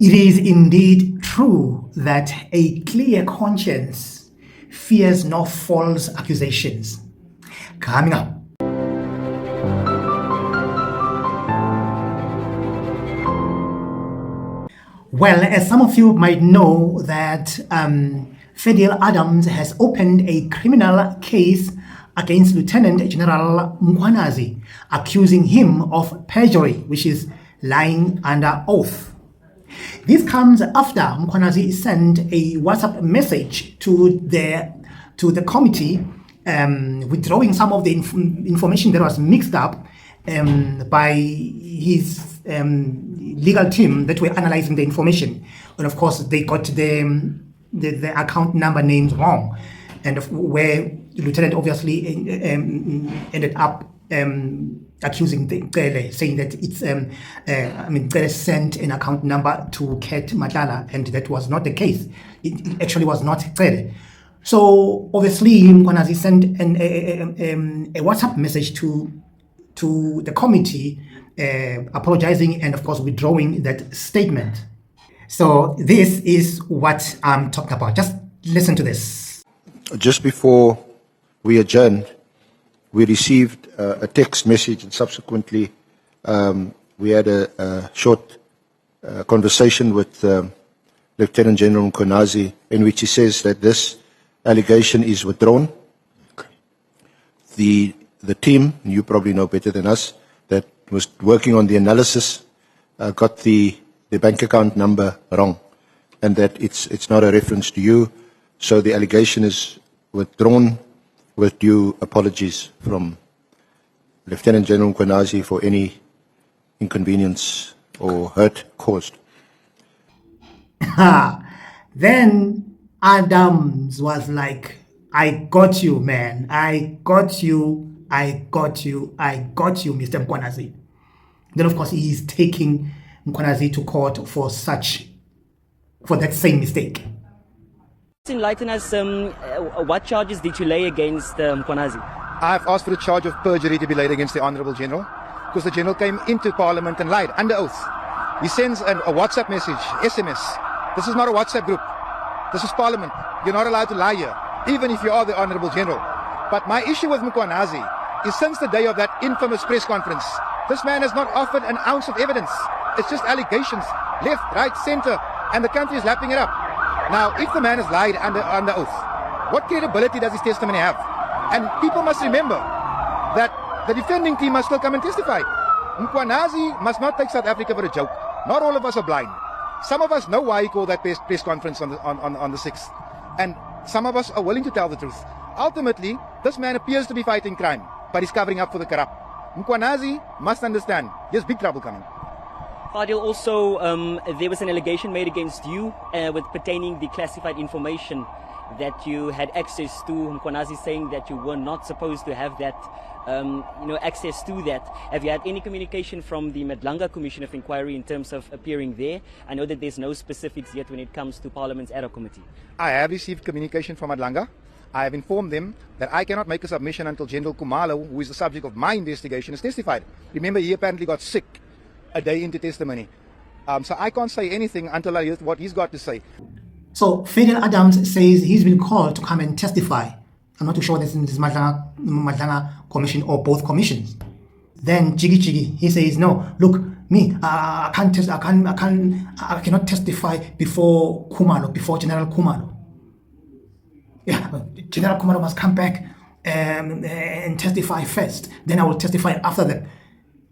It is indeed true that a clear conscience fears no false accusations. Coming up. Well, as some of you might know that Fadiel Adams has opened a criminal case against Lieutenant General Mkhwanazi, accusing him of perjury, which is lying under oath. This comes after Mkhwanazi sent a WhatsApp message to the committee, withdrawing some of the information that was mixed up by his legal team that were analyzing the information. And of course, they got the account number names wrong, and where the lieutenant obviously ended up accusing Nkele, saying that it's Nkele sent an account number to Ket Madlanga, and that was not the case. It actually was not Nkele. So obviously Mkhwanazi sent a WhatsApp message to the committee, apologizing and of course withdrawing that statement. So this is what I'm talking about. Just listen to this. Just before we adjourned, we received a text message, and subsequently we had a short conversation with Lieutenant General Mkhwanazi, in which he says that this allegation is withdrawn. The team, you probably know better than us, that was working on the analysis got the bank account number wrong, and that it's not a reference to you. So the allegation is withdrawn, with due apologies from Lieutenant General Mkhwanazi for any inconvenience or hurt caused. Then Adams was like, I got you, man. I got you, Mr. Mkhwanazi. Then of course he is taking Mkhwanazi to court for that same mistake. Enlighten us, what charges did you lay against Mkhwanazi? I've asked for a charge of perjury to be laid against the Honourable General, because the General came into Parliament and lied under oath. He sends a WhatsApp message, SMS. This is not a WhatsApp group. This is Parliament. You're not allowed to lie here, even if you are the Honourable General. But my issue with Mkhwanazi is, since the day of that infamous press conference, this man has not offered an ounce of evidence. It's just allegations, left, right, centre, and the country is lapping it up. Now, if the man has lied under oath, what credibility does his testimony have? And people must remember that the defending team must still come and testify. Mkhwanazi must not take South Africa for a joke. Not all of us are blind. Some of us know why he called that press conference on the 6th. And some of us are willing to tell the truth. Ultimately, this man appears to be fighting crime, but he's covering up for the corrupt. Mkhwanazi must understand there's big trouble coming. Fadiel, also there was an allegation made against you with pertaining the classified information that you had access to. Mkhwanazi saying that you were not supposed to have that, access to that. Have you had any communication from the Madlanga Commission of Inquiry in terms of appearing there? I know that there's no specifics yet when it comes to Parliament's ad hoc committee. I have received communication from Madlanga. I have informed them that I cannot make a submission until General Khumalo, who is the subject of my investigation, has testified. Remember, he apparently got sick a day into testimony. So I can't say anything until I hear what he's got to say. So Fadiel Adams says he's been called to come and testify. I'm not too sure this is Madlanga Commission or both commissions. Then Jiggy, he says, no, look, me, I cannot testify before Khumalo, before General Khumalo. Yeah, General Khumalo must come back and testify first. Then I will testify after that.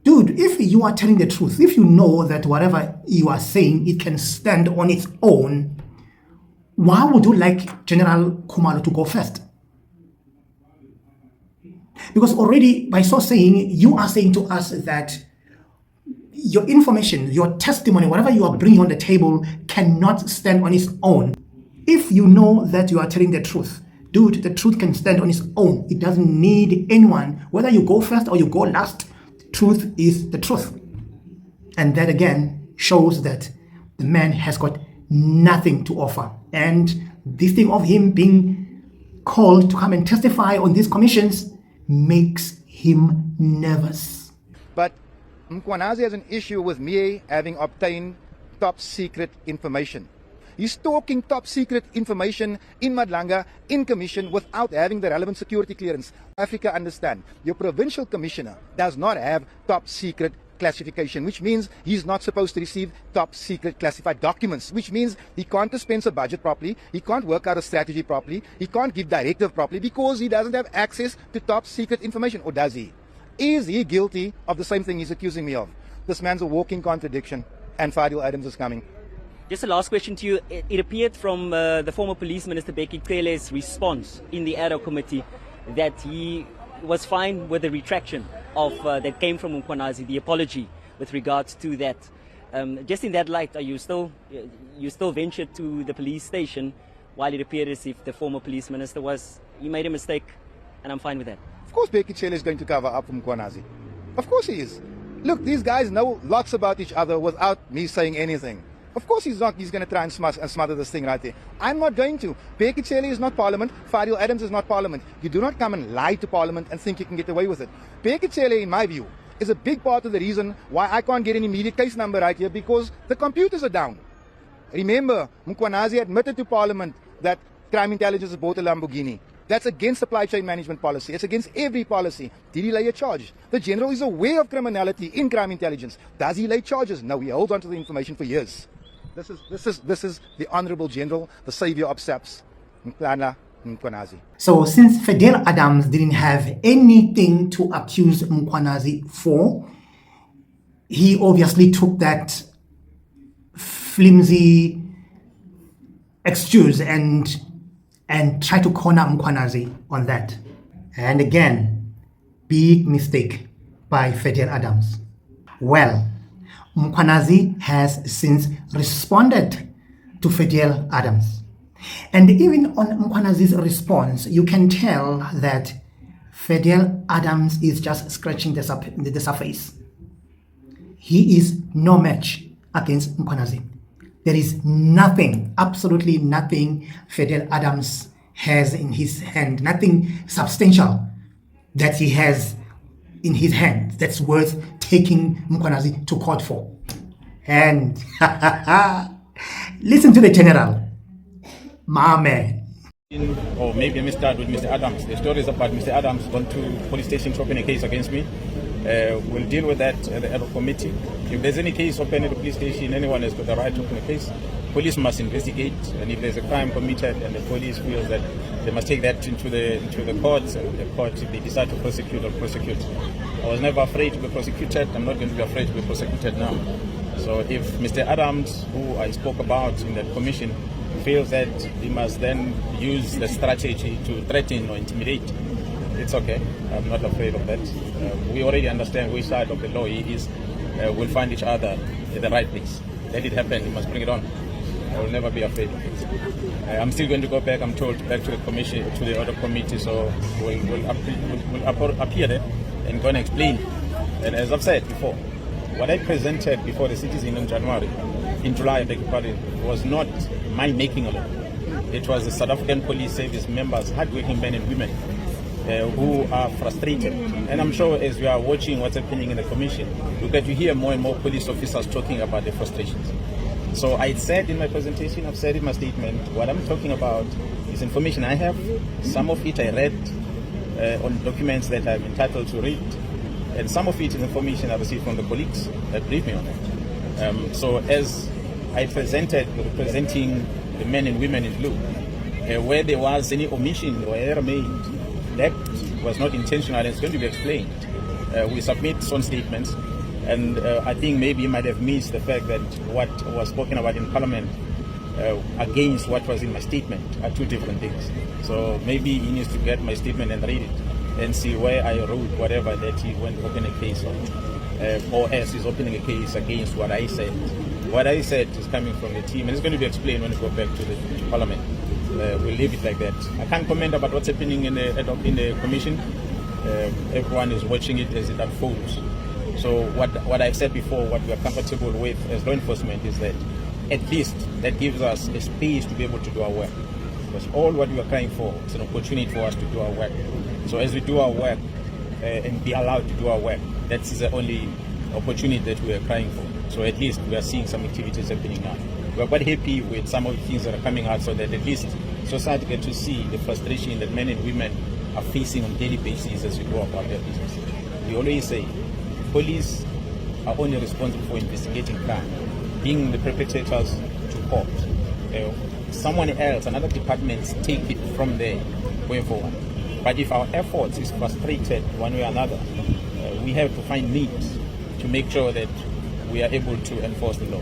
Dude, if you are telling the truth, if you know that whatever you are saying, it can stand on its own, why would you like General Khumalo to go first? Because already by so saying, you are saying to us that your information, your testimony, whatever you are bringing on the table cannot stand on its own. If you know that you are telling the truth, dude, the truth can stand on its own. It doesn't need anyone. Whether you go first or you go last, truth is the truth. And that again shows that the man has got nothing to offer. And this thing of him being called to come and testify on these commissions makes him nervous. But Mkhwanazi has an issue with me having obtained top secret information. He's talking top secret information in Madlanga, in commission, without having the relevant security clearance. Africa, understand, your provincial commissioner does not have top secret classification, which means he's not supposed to receive top secret classified documents, which means he can't dispense a budget properly, he can't work out a strategy properly, he can't give directive properly because he doesn't have access to top secret information. Or does he? Is he guilty of the same thing he's accusing me of? This man's a walking contradiction, and Fadiel Adams is coming. Just a last question to you. It appeared from the former Police Minister Bheki Cele's response in the ad hoc committee that he was fine with the retraction of that came from Mkhwanazi, the apology with regards to that. Just in that light, are you still ventured to the police station while it appeared as if the former Police Minister he made a mistake, and I'm fine with that? Of course Bheki Cele is going to cover up for Mkhwanazi. Of course he is. Look, these guys know lots about each other without me saying anything. Of course he's not. He's going to try and smother this thing right there. I'm not going to. Bheki Cele is not Parliament. Fadiel Adams is not Parliament. You do not come and lie to Parliament and think you can get away with it. Bheki Cele, in my view, is a big part of the reason why I can't get an immediate case number right here, because the computers are down. Remember, Mkhwanazi admitted to Parliament that crime intelligence bought a Lamborghini. That's against supply chain management policy. It's against every policy. Did he lay a charge? The general is aware of criminality in crime intelligence. Does he lay charges? No, he holds on to the information for years. This is the Honourable General, the savior of SAPS, Nhlanhla Mkhwanazi. So since Fadiel Adams didn't have anything to accuse Mkhwanazi for, he obviously took that flimsy excuse and tried to corner Mkhwanazi on that. And again, big mistake by Fadiel Adams. Well, Mkhwanazi has since responded to Fadiel Adams. And even on Mkhwanazi's response, you can tell that Fadiel Adams is just scratching the surface. He is no match against Mkhwanazi. There is nothing, absolutely nothing Fadiel Adams has in his hand, nothing substantial that he has in his hand that's worth taking Mkhwanazi to court for. And listen to the general, my man. Or maybe let me start with Mr. Adams. The story is about Mr. Adams gone to police station to open a case against me. We'll deal with that at the ad hoc committee. If there's any case open at the police station, anyone has got the right to open a case. Police must investigate, and if there's a crime committed and the police feels that they must take that into the courts, and the court, if they decide to prosecute, or prosecute. I was never afraid to be prosecuted. I'm not going to be afraid to be prosecuted now. So if Mr. Adams, who I spoke about in that commission, feels that he must then use the strategy to threaten or intimidate, it's okay. I'm not afraid of that. We already understand which side of the law he is. We'll find each other at the right place. Let it happen. He must bring it on. I will never be afraid of it. I'm still going to go back, I'm told, back to the commission, to the other committee, so we'll appear there and go and explain. And as I've said before, what I presented before the citizen in July, was not my making of it. It was the South African Police Service members, hardworking men and women, who are frustrated. And I'm sure as we are watching what's happening in the commission, we get to hear more and more police officers talking about their frustrations. So I said in my presentation, I've said in my statement, what I'm talking about is information I have. Some of it I read on documents that I'm entitled to read, and some of it is information I received from the colleagues that briefed me on it. So as I presented, representing the men and women in blue, where there was any omission or error made, that was not intentional and it's going to be explained. We submit some statements, and I think maybe you might have missed the fact that what was spoken about in Parliament against what was in my statement are two different things. So maybe he needs to get my statement and read it and see where I wrote whatever that he went to open a case on, or else he's opening a case against what I said. What I said is coming from the team, and it's going to be explained when we go back to Parliament. We'll leave it like that. I can't comment about what's happening in the commission. Everyone is watching it as it unfolds. So what I've said before, what we are comfortable with as law enforcement is that at least that gives us a space to be able to do our work. Because all what we are crying for is an opportunity for us to do our work. So as we do our work and be allowed to do our work, that's the only opportunity that we are crying for. So at least we are seeing some activities happening now. We are quite happy with some of the things that are coming out, so that at least society gets to see the frustration that men and women are facing on a daily basis as we go about their business. We always say police are only responsible for investigating crime, bringing the perpetrators to court. Someone else, another department, take it from there going forward. But if our efforts is frustrated one way or another, we have to find means to make sure that we are able to enforce the law.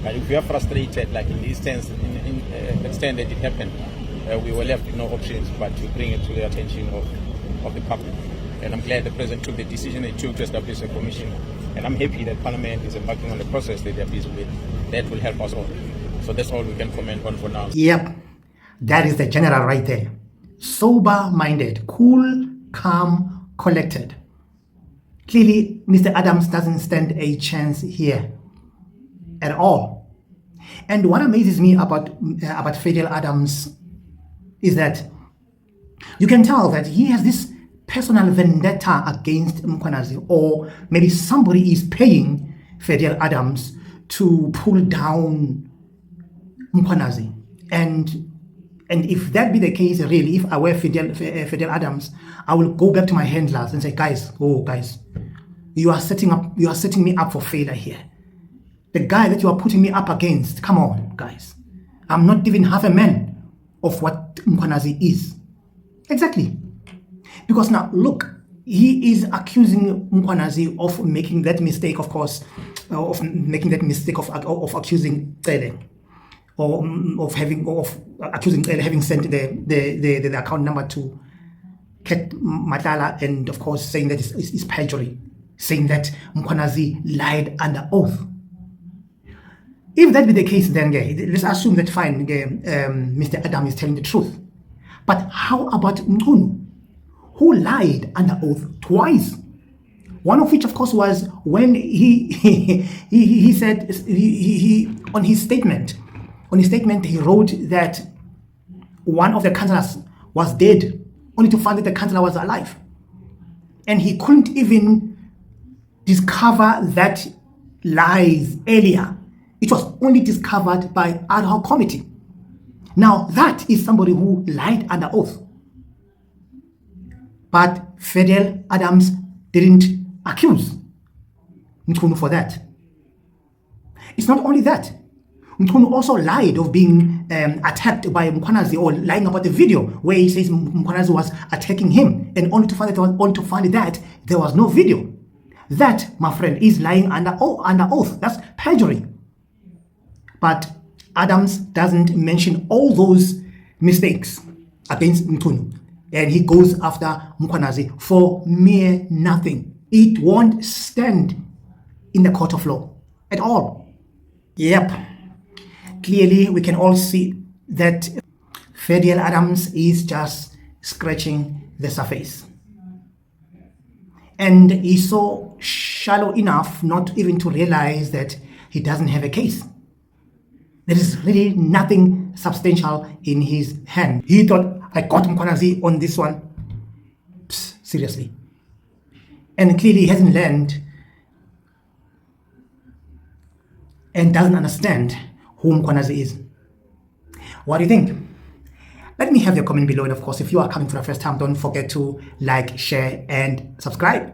But if we are frustrated, like in this sense, in extent that it happened, we were left with no options but to bring it to the attention of the public. And I'm glad the President took the decision he took to establish a commission. And I'm happy that Parliament is embarking on the process that they are busy with. That will help us all. So that's all we can comment on for now. Yep, that is the general right there. Sober-minded, cool, calm, collected. Clearly, Mr. Adams doesn't stand a chance here at all. And what amazes me about Fadiel Adams is that you can tell that he has this personal vendetta against Mkhwanazi, or maybe somebody is paying Fadiel Adams to pull down Mkhwanazi. And if that be the case, really, if I were Fadiel Adams, I will go back to my handlers and say, guys, you are setting me up for failure here. The guy that you are putting me up against, come on, guys. I'm not even half a man of what Mkhwanazi is. Exactly. Because now, look, he is accusing Mkhwanazi of making that mistake, of course, of accusing Cele, or of accusing Cele having sent the account number to Madlanga, and of course saying that it's perjury, saying that Mkhwanazi lied under oath. If that be the case, then let's assume that fine, Mr. Adams is telling the truth. But how about Mkhunu, who lied under oath twice? One of which, of course, was when he said he on his statement he wrote that one of the councillors was dead, only to find that the councillor was alive, and he couldn't even discover that lies earlier. It was only discovered by ad hoc committee. Now that is somebody who lied under oath. But Fadiel Adams didn't accuse Mkhunu for that. It's not only that. Mkhunu also lied of being attacked by Mkhwanazi, or lying about the video where he says Mkhwanazi was attacking him, and only to find that there was no video. That, my friend, is lying under oath. That's perjury. But Adams doesn't mention all those mistakes against Mkhunu, and he goes after Mkhwanazi for mere nothing. It won't stand in the court of law at all. Yep. Clearly, we can all see that Fadiel Adams is just scratching the surface. And he's so shallow enough not even to realize that he doesn't have a case. There is really nothing substantial in his hand. He thought, I got Mkhwanazi on this one. Psst, seriously. And clearly he hasn't learned and doesn't understand who Mkhwanazi is. What do you think? Let me have your comment below, and of course, if you are coming for the first time, don't forget to like, share, and subscribe.